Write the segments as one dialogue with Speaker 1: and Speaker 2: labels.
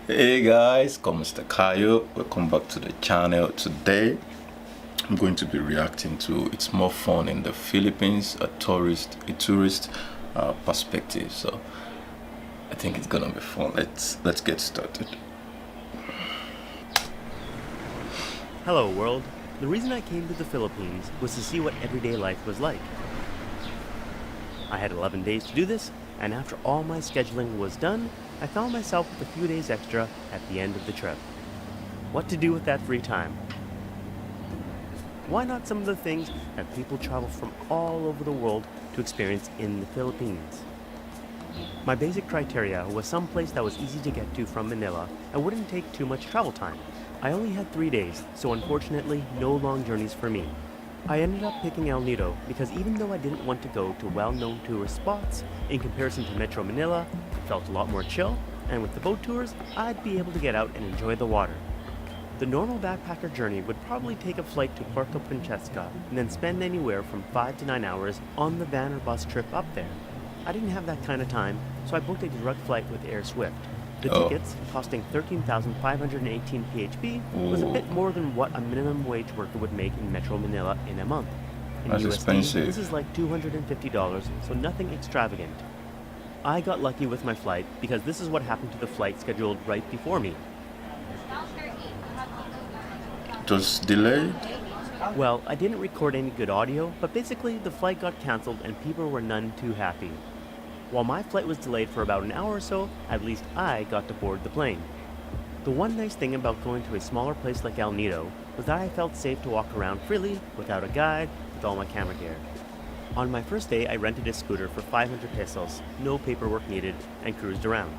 Speaker 1: Hey guys, come Mr. Kayo. Welcome back to the channel. Today I'm going to be reacting to It's More Fun in the Philippines, a tourist perspective. So I think it's gonna be fun. Let's get started.
Speaker 2: Hello world. The reason I came to the Philippines was to see what everyday life was like. I had 11 days to do this, and after all my scheduling was done, I found myself with a few days extra at the end of the trip. What to do with that free time? Why not some of the things that people travel from all over the world to experience in the Philippines? My basic criteria was some place that was easy to get to from Manila and wouldn't take too much travel time. I only had 3 days, so unfortunately no long journeys for me. I ended up picking El Nido because even though I didn't want to go to well-known tourist spots, in comparison to Metro Manila, it felt a lot more chill, and with the boat tours, I'd be able to get out and enjoy the water. The normal backpacker journey would probably take a flight to Puerto Princesa and then spend anywhere from 5 to 9 hours on the van or bus trip up there. I didn't have that kind of time, so I booked a direct flight with Air Swift. The tickets, costing 13,518 PHP, was a bit more than what a minimum wage worker would make in Metro Manila in a month. In
Speaker 1: That's
Speaker 2: USD,
Speaker 1: expensive.
Speaker 2: this is like $250, so nothing extravagant. I got lucky with my flight because this is what happened to the flight scheduled right before me.
Speaker 1: It was delayed.
Speaker 2: Well, I didn't record any good audio, but basically the flight got cancelled and people were none too happy. While my flight was delayed for about an hour or so, at least I got to board the plane. The one nice thing about going to a smaller place like El Nido was that I felt safe to walk around freely without a guide with all my camera gear. On my first day, I rented a scooter for 500 pesos, no paperwork needed, and cruised around.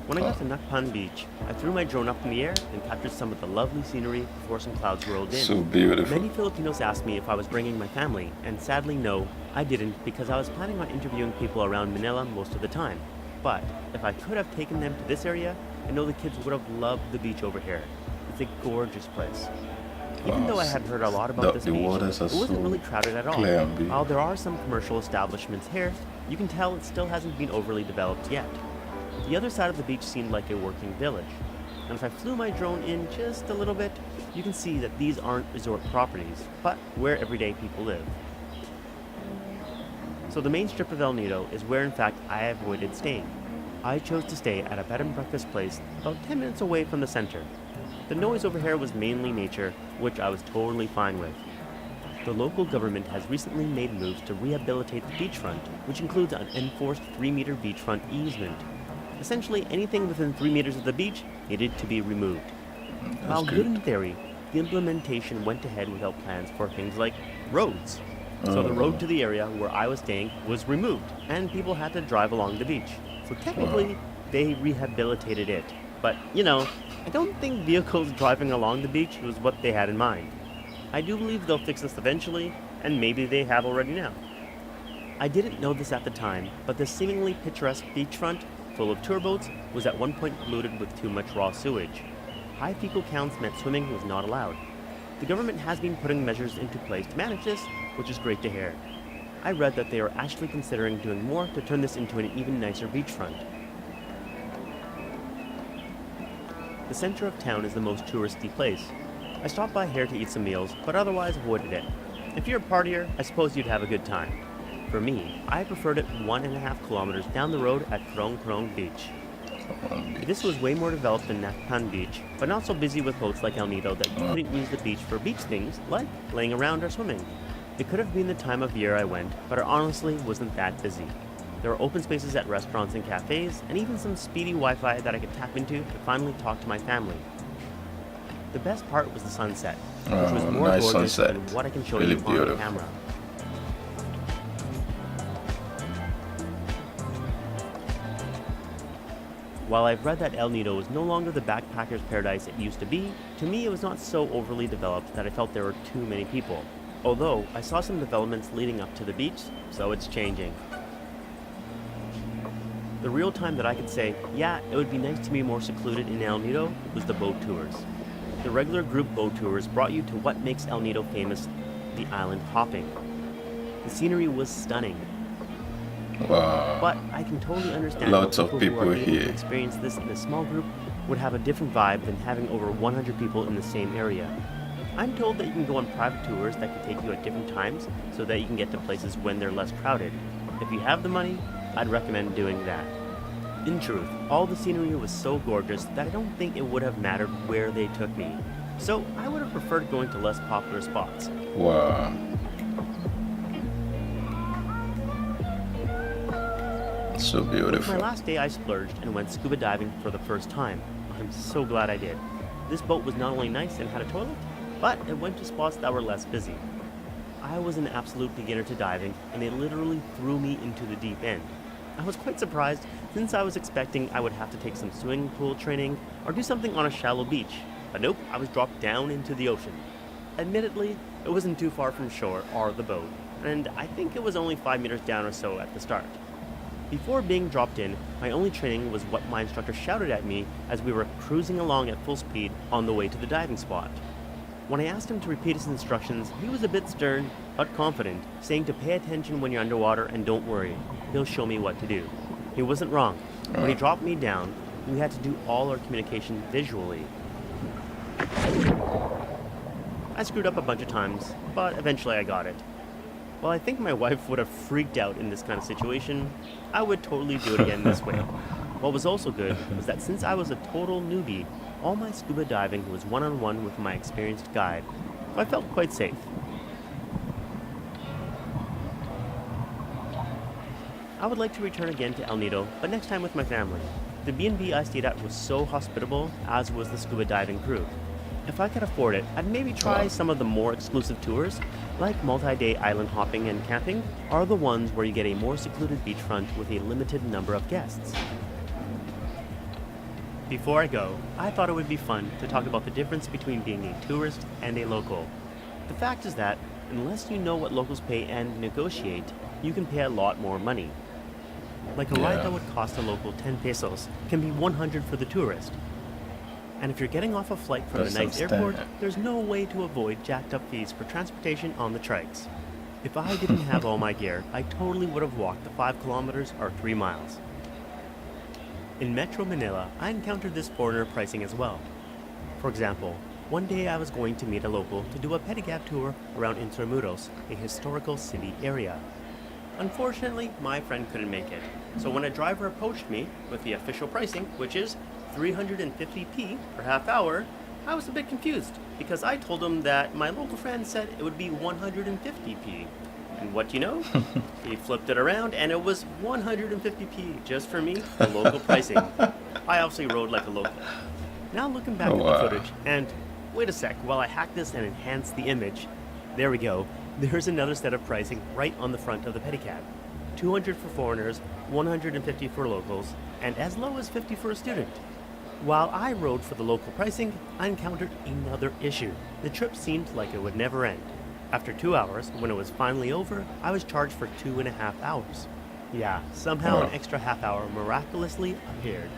Speaker 2: When I got to Nakpan Beach, I threw my drone up in the air and captured some of the lovely scenery before some clouds rolled in.
Speaker 1: So beautiful.
Speaker 2: Many Filipinos asked me if I was bringing my family, and sadly no, I didn't because I was planning on interviewing people around Manila most of the time. But if I could have taken them to this area, I know the kids would have loved the beach over here. It's a gorgeous place. Even though I had heard a lot about this
Speaker 1: the
Speaker 2: beach,
Speaker 1: waters are
Speaker 2: it wasn't
Speaker 1: so
Speaker 2: really crowded at all.
Speaker 1: clear and beautiful.
Speaker 2: While there are some commercial establishments here, you can tell it still hasn't been overly developed yet. The other side of the beach seemed like a working village. And if I flew my drone in just a little bit, you can see that these aren't resort properties, but where everyday people live. So the main strip of El Nido is where in fact I avoided staying. I chose to stay at a bed and breakfast place about 10 minutes away from the center. The noise over here was mainly nature, which I was totally fine with. The local government has recently made moves to rehabilitate the beachfront, which includes an enforced 3-meter beachfront easement. Essentially, anything within 3 meters of the beach needed to be removed. While good in theory, the implementation went ahead without plans for things like roads. So the road to the area where I was staying was removed, and people had to drive along the beach. So technically, they rehabilitated it. But, I don't think vehicles driving along the beach was what they had in mind. I do believe they'll fix this eventually, and maybe they have already now. I didn't know this at the time, but the seemingly picturesque beachfront full of tour boats was at one point polluted with too much raw sewage. High fecal counts meant swimming was not allowed. The government has been putting measures into place to manage this, which is great to hear. I read that they are actually considering doing more to turn this into an even nicer beachfront. The center of town is the most touristy place. I stopped by here to eat some meals, but otherwise avoided it. If you're a partier, I suppose you'd have a good time. For me, I preferred it 1.5 kilometers down the road at Krong Krong Beach. This was way more developed than Nakpan Beach, but not so busy with boats like El Nido that you couldn't use the beach for beach things like laying around or swimming. It could have been the time of year I went, but it honestly wasn't that busy. There were open spaces at restaurants and cafes, and even some speedy Wi-Fi that I could tap into to finally talk to my family. The best part was the sunset, which was more
Speaker 1: nice
Speaker 2: gorgeous
Speaker 1: sunset.
Speaker 2: than what I can show
Speaker 1: Really
Speaker 2: you on
Speaker 1: beautiful.
Speaker 2: camera. While I've read that El Nido is no longer the backpacker's paradise it used to be, to me it was not so overly developed that I felt there were too many people. Although, I saw some developments leading up to the beach, so it's changing. The real time that I could say, yeah, it would be nice to be more secluded in El Nido was the boat tours. The regular group boat tours brought you to what makes El Nido famous, the island hopping. The scenery was stunning.
Speaker 1: Wow.
Speaker 2: But I can totally understand
Speaker 1: Lots
Speaker 2: how
Speaker 1: of
Speaker 2: who
Speaker 1: people
Speaker 2: are able
Speaker 1: here.
Speaker 2: to experience this in a small group would have a different vibe than having over 100 people in the same area. I'm told that you can go on private tours that can take you at different times so that you can get to places when they're less crowded. If you have the money, I'd recommend doing that. In truth, all the scenery was so gorgeous that I don't think it would have mattered where they took me. So I would have preferred going to less popular spots.
Speaker 1: Wow. So
Speaker 2: My
Speaker 1: beautiful.
Speaker 2: last day I splurged and went scuba diving for the first time. I'm so glad I did. This boat was not only nice and had a toilet, but it went to spots that were less busy. I was an absolute beginner to diving, and they literally threw me into the deep end. I was quite surprised since I was expecting I would have to take some swimming pool training or do something on a shallow beach, but nope, I was dropped down into the ocean. Admittedly, it wasn't too far from shore or the boat, and I think it was only 5 meters down or so at the start. Before being dropped in, my only training was what my instructor shouted at me as we were cruising along at full speed on the way to the diving spot. When I asked him to repeat his instructions, he was a bit stern, but confident, saying to pay attention when you're underwater and don't worry, he'll show me what to do. He wasn't wrong. When he dropped me down, we had to do all our communication visually. I screwed up a bunch of times, but eventually I got it. While I think my wife would have freaked out in this kind of situation, I would totally do it again this way. What was also good was that since I was a total newbie, all my scuba diving was one-on-one with my experienced guide, so I felt quite safe. I would like to return again to El Nido, but next time with my family. The B&B I stayed at was so hospitable, as was the scuba diving crew. If I could afford it, I'd maybe try some of the more exclusive tours, like multi-day island hopping and camping, or the ones where you get a more secluded beachfront with a limited number of guests. Before I go, I thought it would be fun to talk about the difference between being a tourist and a local. The fact is that, unless you know what locals pay and negotiate, you can pay a lot more money. Like a ride that would cost a local 10 pesos can be 100 for the tourist. And if you're getting off a flight from
Speaker 1: That's
Speaker 2: the nice airport,
Speaker 1: outstanding.
Speaker 2: there's no way to avoid jacked up fees for transportation on the trikes. If I didn't have all my gear, I totally would have walked the 5 kilometers or 3 miles. In Metro Manila, I encountered this foreigner pricing as well. For example, one day I was going to meet a local to do a pedicab tour around Intramuros, a historical city area. Unfortunately, my friend couldn't make it, so when a driver approached me with the official pricing, which is 350p per half hour, I was a bit confused because I told him that my local friend said it would be 150p. And what do you know? He flipped it around and it was 150p just for me, the local pricing. I obviously rode like a local. Now looking back at the footage, and wait a sec, while I hack this and enhance the image, there we go. There's another set of pricing right on the front of the pedicab. 200 for foreigners, 150 for locals, and as low as 50 for a student. While I rode for the local pricing, I encountered another issue. The trip seemed like it would never end. After 2 hours, when it was finally over, I was charged for 2.5 hours. Yeah, somehow an extra half hour miraculously appeared.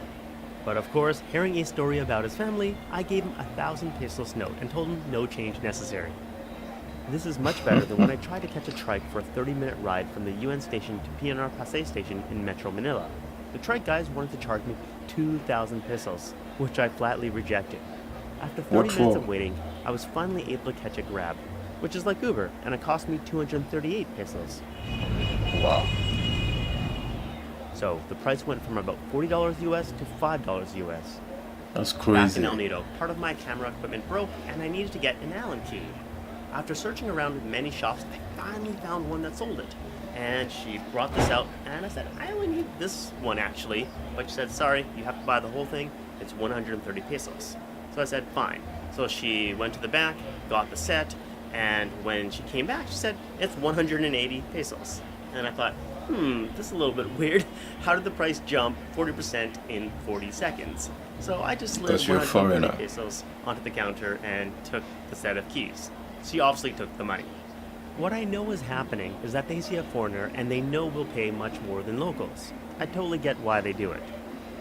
Speaker 2: But of course, hearing a story about his family, I gave him 1,000 pesos note and told him no change necessary. This is much better than when I tried to catch a trike for a 30-minute ride from the UN station to PNR Pasay station in Metro Manila. The trike guys wanted to charge me 2,000 pesos, which I flatly rejected. After 40 minutes of waiting, I was finally able to catch a Grab, which is like Uber, and it cost me 238 pesos.
Speaker 1: Wow.
Speaker 2: So the price went from about $40 US to $5 US.
Speaker 1: That's
Speaker 2: Back
Speaker 1: crazy.
Speaker 2: in El Nido, part of my camera equipment broke and I needed to get an Allen key. After searching around many shops, I finally found one that sold it. And she brought this out and I said, I only need this one actually. But she said, sorry, you have to buy the whole thing. It's 130 pesos. So I said, fine. So she went to the back, got the set, and when she came back, she said, it's 180 pesos. And I thought, this is a little bit weird. How did the price jump 40% in 40 seconds? So I just slid
Speaker 1: Because you're a
Speaker 2: 130
Speaker 1: foreigner.
Speaker 2: pesos onto the counter and took the set of keys. She obviously took the money. What I know is happening is that they see a foreigner and they know we'll pay much more than locals. I totally get why they do it.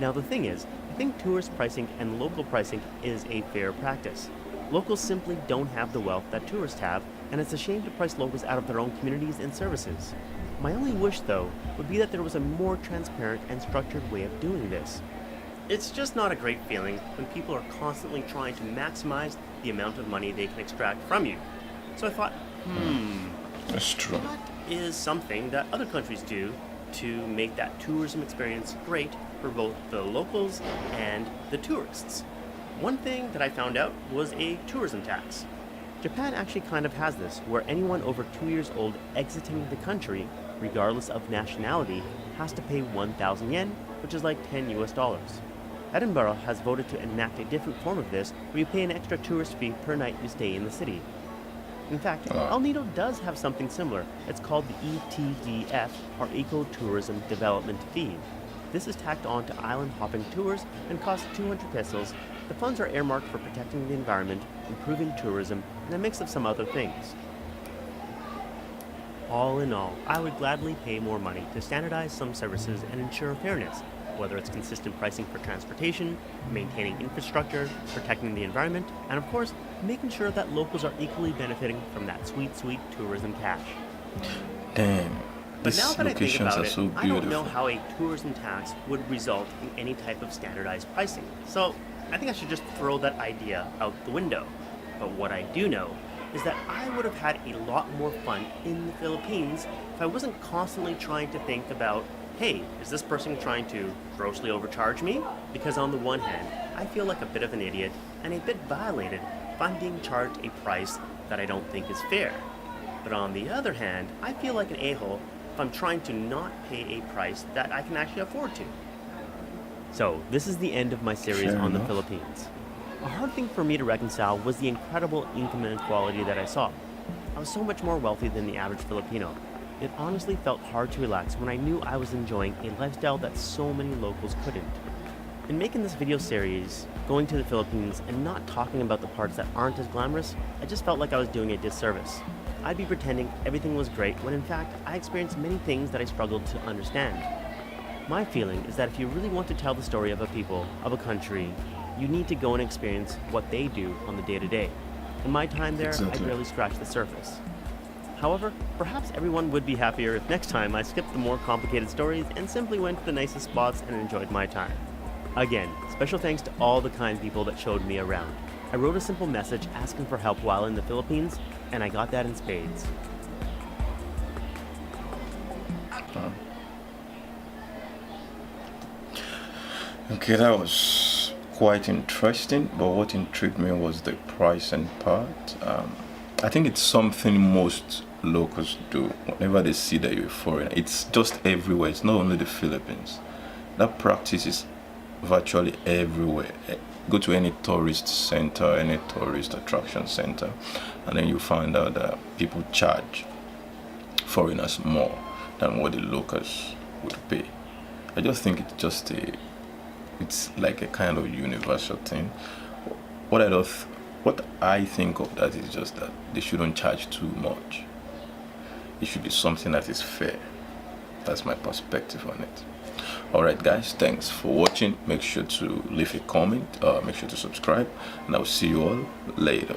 Speaker 2: Now the thing is, I think tourist pricing and local pricing is a fair practice. Locals simply don't have the wealth that tourists have, and it's a shame to price locals out of their own communities and services. My only wish, though, would be that there was a more transparent and structured way of doing this. It's just not a great feeling when people are constantly trying to maximize the amount of money they can extract from you. So I thought,
Speaker 1: That's true.
Speaker 2: what is something that other countries do to make that tourism experience great for both the locals and the tourists? One thing that I found out was a tourism tax. Japan actually kind of has this, where anyone over 2 years old exiting the country, regardless of nationality, has to pay 1,000 yen, which is like 10 US dollars. Edinburgh has voted to enact a different form of this, where you pay an extra tourist fee per night you stay in the city. In fact, El Nido does have something similar. It's called the ETDF, or Ecotourism Development Fee. This is tacked on to island hopping tours and costs 200 pesos. The funds are earmarked for protecting the environment, improving tourism, and a mix of some other things. All in all, I would gladly pay more money to standardize some services and ensure fairness, whether it's consistent pricing for transportation, maintaining infrastructure, protecting the environment, and of course, making sure that locals are equally benefiting from that sweet, sweet tourism cash.
Speaker 1: Damn.
Speaker 2: But now
Speaker 1: These
Speaker 2: that I think
Speaker 1: locations
Speaker 2: about
Speaker 1: are
Speaker 2: it,
Speaker 1: so
Speaker 2: I don't know
Speaker 1: beautiful.
Speaker 2: how a tourism tax would result in any type of standardized pricing. So I think I should just throw that idea out the window. But what I do know is that I would have had a lot more fun in the Philippines if I wasn't constantly trying to think about, hey, is this person trying to grossly overcharge me? Because on the one hand, I feel like a bit of an idiot and a bit violated if I'm being charged a price that I don't think is fair. But on the other hand, I feel like an a-hole if I'm trying to not pay a price that I can actually afford to. So, this is the end of my series
Speaker 1: Fair
Speaker 2: on the
Speaker 1: enough.
Speaker 2: Philippines. A hard thing for me to reconcile was the incredible income inequality that I saw. I was so much more wealthy than the average Filipino. It honestly felt hard to relax when I knew I was enjoying a lifestyle that so many locals couldn't. In making this video series, going to the Philippines and not talking about the parts that aren't as glamorous, I just felt like I was doing a disservice. I'd be pretending everything was great when in fact I experienced many things that I struggled to understand. My feeling is that if you really want to tell the story of a people, of a country, you need to go and experience what they do on the day-to-day. In my time there,
Speaker 1: Exactly.
Speaker 2: I barely scratched the surface. However, perhaps everyone would be happier if next time I skipped the more complicated stories and simply went to the nicest spots and enjoyed my time. Again, special thanks to all the kind people that showed me around. I wrote a simple message asking for help while in the Philippines, and I got that in spades.
Speaker 1: Okay, that was quite interesting, but what intrigued me was the pricing part. I think it's something most locals do whenever they see that you're a foreigner. It's just everywhere, it's not only the Philippines. That practice is virtually everywhere. Go to any tourist center, any tourist attraction center, and then you find out that people charge foreigners more than what the locals would pay. I just think it's like a kind of universal thing. What I think of that is just that they shouldn't charge too much. It should be something that is fair. That's my perspective on it. Alright guys, thanks for watching. Make sure to leave a comment, make sure to subscribe, and I'll see you all later.